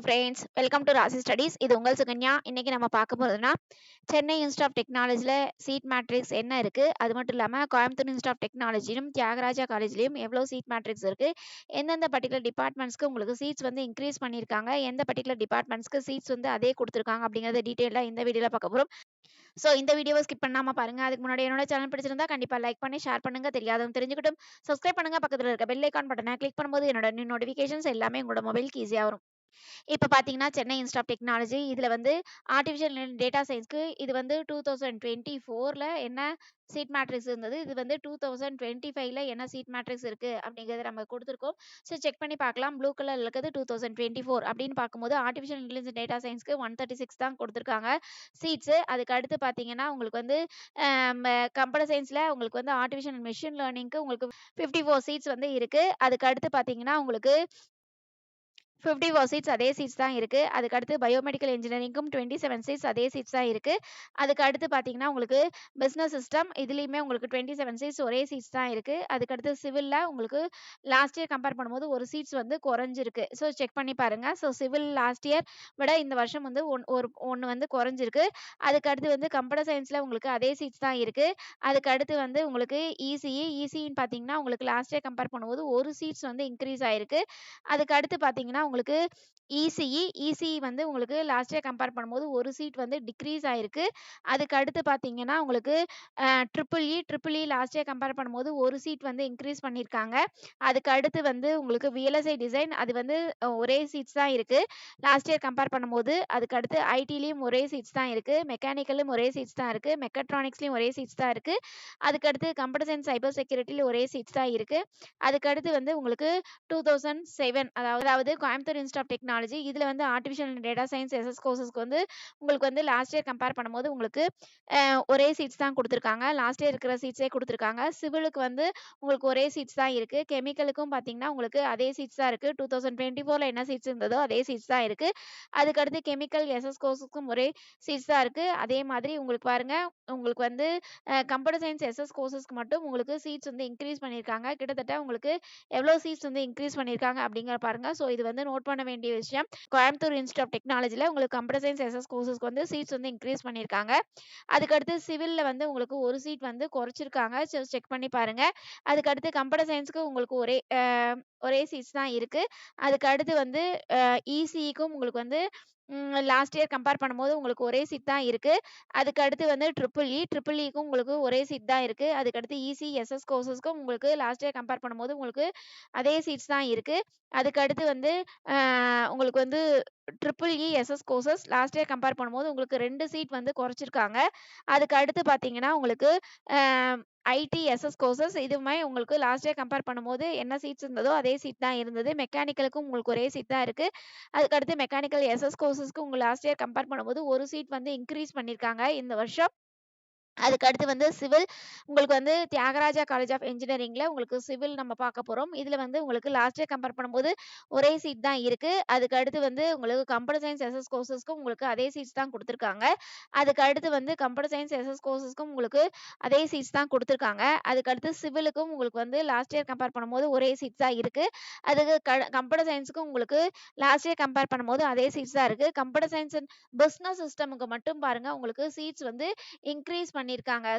Friends, welcome to Rasi studies. இது உங்கள் சுகன்யா. இன்னைக்கு நம்ம பார்க்க போறதுன்னா சென்னை இன்ஸ்டியூட் ஆஃப் டெக்னாலஜில சீட் மேட்ரிக்ஸ் என்ன இருக்கு, அது மட்டும் இல்லாம கோயம்புத்தூர் இன்ஸ்டியூட் ஆஃப் டெக்னாலஜிலும் தியாகராஜா காலேஜ்லயும் எவ்வளவு சீட் மேட்ரிக்ஸ் இருக்கு, எந்தெந்த பர்டிகுலர் டிபார்ட்மெண்ட்ஸ்க்கு உங்களுக்கு சீட்ஸ் வந்து இன்க்ரீஸ் பண்ணியிருக்காங்க, எந்த பர்டிகுலர் டிபார்ட்மெண்ட்ஸ்க்கு சீட்ஸ் வந்து அதே கொடுத்துருக்காங்க அப்படிங்கறத டீட்டெயிலா இந்த வீடியோல பார்க்க போறோம். ஸோ இந்த வீடியோவை ஸ்கிப் பண்ணாம பாருங்க. அதுக்கு முன்னாடி என்னோட சேனல் பிடிச்சிருந்தா கண்டிப்பா லைக் பண்ணி ஷேர் பண்ணுங்க. தெரியாதவங்க தெரிஞ்சுக்கிட்டும் சப்ஸ்கிரைப் பண்ணுங்க. பக்கத்துல இருக்க பெல் ஐகான் பட்டனை கிளிக் பண்ணும்போது என்னோட நோட்டிஃபிகேஷன்ஸ் எல்லாமே உங்களோட மொபைலுக்கு ஈஸியா வரும். இப்ப பார்த்தீங்கன்னா, சென்னை இன்ஸ்டியூட் ஆஃப் டெக்னாலஜி இதுல வந்து ஆர்டிஃபிஷியல் டேட்டா சயின்ஸ்க்கு இது வந்து 2024ல என்ன சீட் மேட்ரிக்ஸ் இருந்தது. இது வந்து 2025ல என்ன சீட் மேட்ரிக்ஸ் இருக்கு அப்படிங்கிறத நம்ம குடுத்துருக்கோம். ஸோ செக் பண்ணி பார்க்கலாம். ப்ளூ கலர்ல இருக்கிறது 2024 அப்படின்னு பார்க்கும்போது ஆர்டிஃபிஷியல் இன்டெலிஜென்ஸ் டேட்டா சயின்ஸ்க்கு 136 தான் குடுத்துருக்காங்க சீட்ஸு. அதுக்கு அடுத்து பார்த்தீங்கன்னா, உங்களுக்கு வந்து கம்ப்யூட்டர் சயின்ஸ்ல உங்களுக்கு வந்து ஆர்டிஃபிஷியல் மெஷின் லேர்னிங்க்கு உங்களுக்கு 54 சீட்ஸ் வந்து இருக்கு. அதுக்கு அடுத்து பார்த்தீங்கன்னா, உங்களுக்கு 54 சீட்ஸ் அதே சீட்ஸ் தான் இருக்கு. அதுக்கு அடுத்து பயோமெடிக்கல் இன்ஜினியரிங்க்கும் 27 சீட்ஸ் அதே சீட்ஸ் தான் இருக்கு. அதுக்கு அடுத்து பார்த்தீங்கன்னா, உங்களுக்கு பிசினஸ் சிஸ்டம் இதுலயுமே உங்களுக்கு 27 சீட்ஸ் ஒரே சீட்ஸ் தான் இருக்கு. அதுக்கு அடுத்து சிவில்ல உங்களுக்கு லாஸ்ட் இயர் கம்பேர் பண்ணும்போது ஒரு சீட்ஸ் வந்து குறைஞ்சிருக்கு. ஸோ செக் பண்ணி பாருங்க. ஸோ சிவில் லாஸ்ட் இயர் விட இந்த வருஷம் வந்து ஒண்ணு வந்து குறைஞ்சிருக்கு. அதுக்கு அடுத்து வந்து கம்ப்யூட்டர் சயின்ஸ்ல உங்களுக்கு அதே சீட்ஸ் தான் இருக்கு. அதுக்கு அடுத்து வந்து உங்களுக்கு இசிஇன்னு பார்த்தீங்கன்னா, உங்களுக்கு லாஸ்ட் இயர் கம்பேர் பண்ணும்போது ஒரு சீட்ஸ் வந்து இன்க்ரீஸ் ஆயிருக்கு. அதுக்கு அடுத்து பார்த்தீங்கன்னா, உங்களுக்கு இசிஇ வந்து உங்களுக்கு லாஸ்ட் இயர் கம்பேர் பண்ணும்போது ஒரு சீட் வந்து டிக்ரீஸ் ஆயிருக்கு. அதுக்கு அடுத்து பார்த்தீங்கன்னா, உங்களுக்கு triple E last year compare பண்ணும்போது ஒரு சீட் வந்து இன்க்ரீஸ் பண்ணியிருக்காங்க. அதுக்கு அடுத்து வந்து உங்களுக்கு விஎல்எஸ்ஐ டிசைன் அது வந்து ஒரே சீட்ஸ் தான் இருக்கு. லாஸ்ட் இயர் கம்பேர் பண்ணும்போது. அதுக்கு அடுத்து ஐடிலயும் ஒரே சீட்ஸ் தான் இருக்கு. மெக்கானிக்கலும் ஒரே சீட்ஸ் தான் இருக்கு. மெக்கட்ரானிக்ஸ்லயும் ஒரே சீட்ஸ் தான் இருக்கு. அதுக்கு அடுத்து கம்ப்யூட்டர் சயின்ஸ் சைபர் செக்யூரிட்டில ஒரே சீட்ஸ் தான் இருக்கு. அதுக்கு அடுத்து வந்து உங்களுக்கு 2007 அதாவது கோயம்புத்தூர் இன்ஸ்டியூட் ஆஃப் டெக்னாலஜி இதுல வந்து ஆர்டிஃபிஷியல் டேட்டா சயின்ஸ் எஸ்எஸ் கோர்சஸ்க்கு வந்து உங்களுக்கு வந்து லாஸ்ட் இயர் கம்பேர் பண்ணும்போது உங்களுக்கு ஒரே சீட்ஸ் தான் குடுத்துருக்காங்க. லாஸ்ட் இயர் இருக்கிற சீட்ஸே குடுத்துருக்காங்க. சிவிலுக்கு வந்து உங்களுக்கு ஒரே சீட்ஸ் தான் இருக்கு. கெமிக்கலுக்கும் பார்த்தீங்கன்னா, உங்களுக்கு அதே சீட்ஸ் தான் இருக்கு. 2024ல என்ன சீட்ஸ் இருந்ததோ அதே சீட்ஸ் தான் இருக்கு. அதுக்கு அடுத்து கெமிக்கல் எஸ்எஸ் கோர்சஸ்க்கும் ஒரே சீட்ஸ் தான் இருக்கு. அதே மாதிரி உங்களுக்கு பாருங்க, உங்களுக்கு வந்து கம்ப்யூட்டர் சயின்ஸ் எஸ்எஸ் கோர்சஸ்க்கு மட்டும் உங்களுக்கு சீட்ஸ் வந்து இன்க்ரீஸ் பண்ணியிருக்காங்க. கிட்டத்தட்ட உங்களுக்கு எவ்வளோ சீட்ஸ் வந்து இன்க்ரீஸ் பண்ணியிருக்காங்க அப்படிங்கிறத பாருங்க. ஸோ இது வந்து நோட் பண்ண வேண்டிய விஷயம். கோயம்புத்தூர் இன்ஸ்டியூட் ஆஃப் டெக்னாலஜில உங்களுக்கு கம்ப்யூட்டர் சயின்ஸ் எஸ்எஸ் கோர்சஸ்க்கு வந்து சீட்ஸ் வந்து இன்க்ரீஸ் பண்ணியிருக்காங்க. அதுக்கடுத்து சிவில்ல வந்து உங்களுக்கு ஒரு சீட் வந்து குறைச்சிருக்காங்க. ஸோ செக் பண்ணி பாருங்க. அதுக்கடுத்து கம்ப்யூட்டர் சயின்ஸ்க்கு உங்களுக்கு ஒரே சீட்ஸ் தான் இருக்கு. அதுக்கு அடுத்து வந்து இசிஇக்கும் உங்களுக்கு வந்து லாஸ்ட் இயர் கம்பேர் பண்ணும்போது உங்களுக்கு ஒரே சீட் தான் இருக்கு. அதுக்கு அடுத்து வந்து ட்ரிபிள் இக்கும் உங்களுக்கு ஒரே சீட் தான் இருக்கு. அதுக்கடுத்து எஸ்எஸ் கோர்சஸ்க்கும் உங்களுக்கு லாஸ்ட் இயர் கம்பேர் பண்ணும்போது உங்களுக்கு அதே சீட்ஸ் தான் இருக்கு. அதுக்கு அடுத்து வந்து உங்களுக்கு வந்து SS courses last year compare பண்ணும்போது உங்களுக்கு 2 சீட் வந்து குறைச்சிருக்காங்க. அதுக்கு அடுத்து பார்த்தீங்கன்னா, உங்களுக்கு எஸ்எஸ் கோர்சஸ் இதுவுமே உங்களுக்கு லாஸ்ட் இயர் கம்பேர் பண்ணும்போது என்ன சீட்ஸ் இருந்ததோ அதே சீட் தான் இருந்தது. மெக்கானிக்கலுக்கும் உங்களுக்கு ஒரே சீட் தான் இருக்கு. அதுக்கடுத்து மெக்கானிக்கல் எஸ்எஸ் கோர்சஸ்க்கு உங்க லாஸ்ட் இயர் கம்பேர் பண்ணும்போது ஒரு சீட் வந்து இன்க்ரீஸ் பண்ணியிருக்காங்க இந்த வருஷம். அதுக்கு அடுத்து வந்து சிவில் உங்களுக்கு வந்து தியாகராஜா காலேஜ் ஆஃப் இன்ஜினியரிங்ல உங்களுக்கு சிவில் நம்ம பார்க்க போறோம். இதுல வந்து உங்களுக்கு லாஸ்ட் இயர் கம்பேர் பண்ணும்போது ஒரே சீட் தான் இருக்கு. அதுக்கு அடுத்து வந்து உங்களுக்கு கம்ப்யூட்டர் சயின்ஸ் எஸ்எஸ் கோர்சஸ்க்கும் உங்களுக்கு அதே சீட்ஸ் தான் குடுத்துருக்காங்க. அதுக்கு அடுத்து வந்து கம்ப்யூட்டர் சயின்ஸ் எஸ்எஸ் கோர்சஸ்க்கும் உங்களுக்கு அதே சீட்ஸ் தான் குடுத்துருக்காங்க. அதுக்கு அடுத்து சிவிலுக்கும் உங்களுக்கு வந்து லாஸ்ட் இயர் கம்பேர் பண்ணும்போது ஒரே சீட்ஸ் தான் இருக்கு. அதுக்கு கம்ப்யூட்டர் சயின்ஸ்க்கும் உங்களுக்கு லாஸ்ட் இயர் கம்பேர் பண்ணும்போது அதே சீட்ஸ் தான் இருக்கு. கம்ப்யூட்டர் சயின்ஸ் அண்ட் பிசினஸ் சிஸ்டம்க்கு மட்டும் பாருங்க உங்களுக்கு சீட்ஸ் வந்து இன்க்ரீஸ் பண்ணியிருக்காங்க.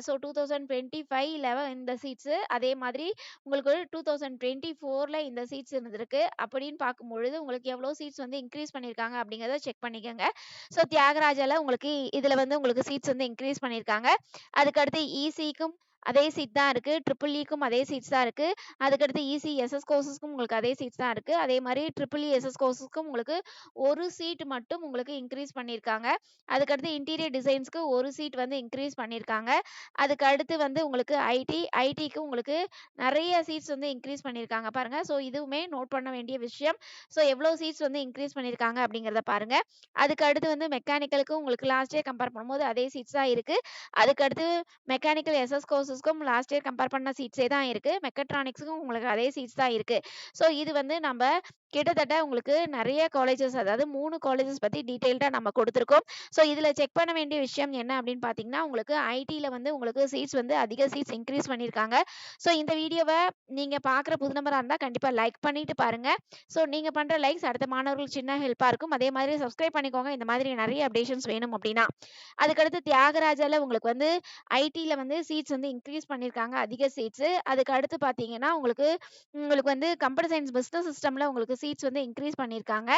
ஸோ 2025ல இந்த சீட்ஸு அதே மாதிரி உங்களுக்கு 2024ல இந்த சீட்ஸ் இருந்திருக்கு. அப்படின்னு பார்க்கும்பொழுது உங்களுக்கு எவ்வளோ சீட்ஸ் வந்து இன்க்ரீஸ் பண்ணியிருக்காங்க அப்படிங்கிறத செக் பண்ணிக்கோங்க. ஸோ தியாகராஜால உங்களுக்கு இதுல வந்து உங்களுக்கு சீட்ஸ் வந்து இன்க்ரீஸ் பண்ணியிருக்காங்க. அதுக்கடுத்து இசிக்கும் அதே சீட் தான் இருக்கு. ட்ரிபிள்-இக்கும் அதே சீட்ஸ் தான் இருக்கு. அதுக்கடுத்து எஸ்எஸ் கோர்சஸ்க்கும் உங்களுக்கு அதே சீட்ஸ் தான் இருக்கு. அதே மாதிரி ட்ரிபிள்-இ எஸ்எஸ் கோர்சஸ்க்கும் உங்களுக்கு ஒரு சீட் மட்டும் உங்களுக்கு இன்க்ரீஸ் பண்ணியிருக்காங்க. அதுக்கடுத்து இன்டீரியர் டிசைன்ஸ்க்கு ஒரு சீட் வந்து இன்க்ரீஸ் பண்ணியிருக்காங்க. அதுக்கு அடுத்து வந்து உங்களுக்கு ஐடிக்கு உங்களுக்கு நிறைய சீட்ஸ் வந்து இன்க்ரீஸ் பண்ணியிருக்காங்க பாருங்க. ஸோ இதுவுமே நோட் பண்ண வேண்டிய விஷயம். ஸோ எவ்வளோ சீட்ஸ் வந்து இன்க்ரீஸ் பண்ணியிருக்காங்க அப்படிங்கிறத பாருங்க. அதுக்கு அடுத்து வந்து மெக்கானிக்கலுக்கு உங்களுக்கு லாஸ்ட் இயர் கம்பேர் பண்ணும்போது அதே சீட்ஸ் தான் இருக்கு. அதுக்கு அடுத்து மெக்கானிக்கல் எஸ்எஸ் கோர்சஸ் கோர்சஸ்க்கும் லாஸ்ட் இயர் கம்பேர் பண்ண சீட்ஸே தான் இருக்கு. மெக்கட்ரானிக்ஸ்க்கும் உங்களுக்கு அதே சீட்ஸ் தான் இருக்கு. ஸோ இது வந்து நம்ம கிட்டத்தட்ட உங்களுக்கு நிறைய காலேஜஸ், அதாவது 3 காலேஜஸ் பத்தி டீடைல்டா நம்ம கொடுத்துருக்கோம். ஸோ இதுல செக் பண்ண வேண்டிய விஷயம் என்ன அப்படின்னு பார்த்தீங்கன்னா, உங்களுக்கு ஐடில வந்து உங்களுக்கு சீட்ஸ் வந்து அதிக சீட்ஸ் இன்க்ரீஸ் பண்ணியிருக்காங்க. ஸோ இந்த வீடியோவ நீங்க பார்க்குற புது நபரா இருந்தா கண்டிப்பா லைக் பண்ணிட்டு பாருங்க. ஸோ நீங்க பண்ற லைக்ஸ் அடுத்த மாணவர்களுக்கு சின்ன ஹெல்ப்பா இருக்கும். அதே மாதிரி சப்ஸ்கிரைப் பண்ணிக்கோங்க இந்த மாதிரி நிறைய அப்டேஷன்ஸ் வேணும் அப்படின்னா. அதுக்கடுத்து தியாகராஜால உங்களுக்கு வந்து ஐடில வந்து சீட்ஸ் வந்து இன்க்ரீஸ் பண்ணியிருக்காங்க, அதிக சீட்ஸ். அதுக்கு அடுத்து பார்த்தீங்கன்னா, உங்களுக்கு உங்களுக்கு வந்து கம்ப்யூட்டர் சயின்ஸ் பிசினஸ் சிஸ்டம்ல உங்களுக்கு சீட்ஸ் வந்து இன்க்ரீஸ் பண்ணியிருக்காங்க.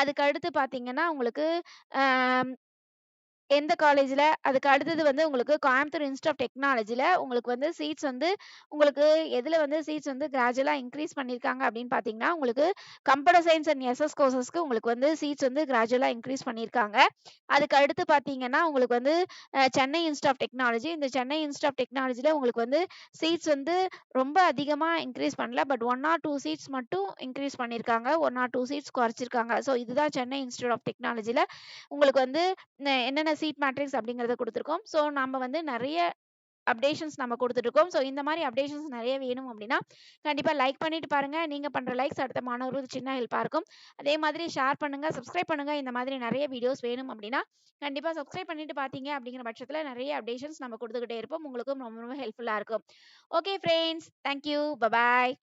அதுக்கு அடுத்து பார்த்தீங்கன்னா, உங்களுக்கு அ எந்த காலேஜ்ல, அதுக்கு அடுத்தது வந்து உங்களுக்கு கோயம்புத்தூர் இன்ஸ்டிடியூட் ஆஃப் டெக்னாலஜில உங்களுக்கு வந்து சீட்ஸ் வந்து உங்களுக்கு எதுல வந்து சீட்ஸ் வந்து கிராஜுவலா இன்க்ரீஸ் பண்ணியிருக்காங்க அப்படின்னு பார்த்தீங்கன்னா, உங்களுக்கு கம்ப்யூட்டர் சயின்ஸ் அண்ட் எஸ்எஸ் கோர்சஸ்க்கு உங்களுக்கு வந்து சீட்ஸ் வந்து கிராஜுவலா இன்க்ரீஸ் பண்ணியிருக்காங்க. அதுக்கு அடுத்து பார்த்தீங்கன்னா, உங்களுக்கு வந்து சென்னை இன்ஸ்டிடியூட் ஆஃப் டெக்னாலஜி. இந்த சென்னை இன்ஸ்டிடியூட் ஆஃப் டெக்னாலஜில உங்களுக்கு வந்து சீட்ஸ் வந்து ரொம்ப அதிகமா இன்க்ரீஸ் பண்ணல. பட் 1 ஆர் 2 சீட்ஸ் மட்டும் இன்க்ரீஸ் பண்ணியிருக்காங்க. 1 ஆர் 2 சீட்ஸ் குறைச்சிருக்காங்க. ஸோ இதுதான் சென்னை இன்ஸ்டிடியூட் ஆஃப் டெக்னாலஜில உங்களுக்கு வந்து என்னென்ன சீட் மேட்ரிக்ஸ் அப்படிங்கிறத குடுத்துருக்கோம். ஸோ நம்ம வந்து நெறைய அப்டேஷன்ஸ் நம்ம குடுத்துட்டுருக்கோம். ஸோ இந்த மாரி அப்டேஷன்ஸ் நெறைய வேணும் அப்படின்னா, கண்டிப்பா லைக் பண்ணிட்டு பாருங்க. நீங்க பண்ற லைக்ஸ் அடுத்த மாணவர்களுக்கு சின்ன ஹெல்ப்பா இருக்கும். அதே மாதிரி ஷேர் பண்ணுங்க, சப்ஸ்கிரைப் பண்ணுங்க. இந்த மாதிரி நெறைய வீடியோஸ் வேணும் அப்படின்னா, கண்டிப்பா சப்ஸ்கிரைப் பண்ணிட்டு பார்த்தீங்க அப்படிங்கிற பட்சத்தில நெறைய அப்டேஷன்ஸ் நம்ம குடுத்துக்கிட்டே இருப்போம். உங்களுக்கும் ரொம்ப ரொம்ப ஹெல்ப்ஃபுல்லா இருக்கும். Okay friends. Thank you. Bye.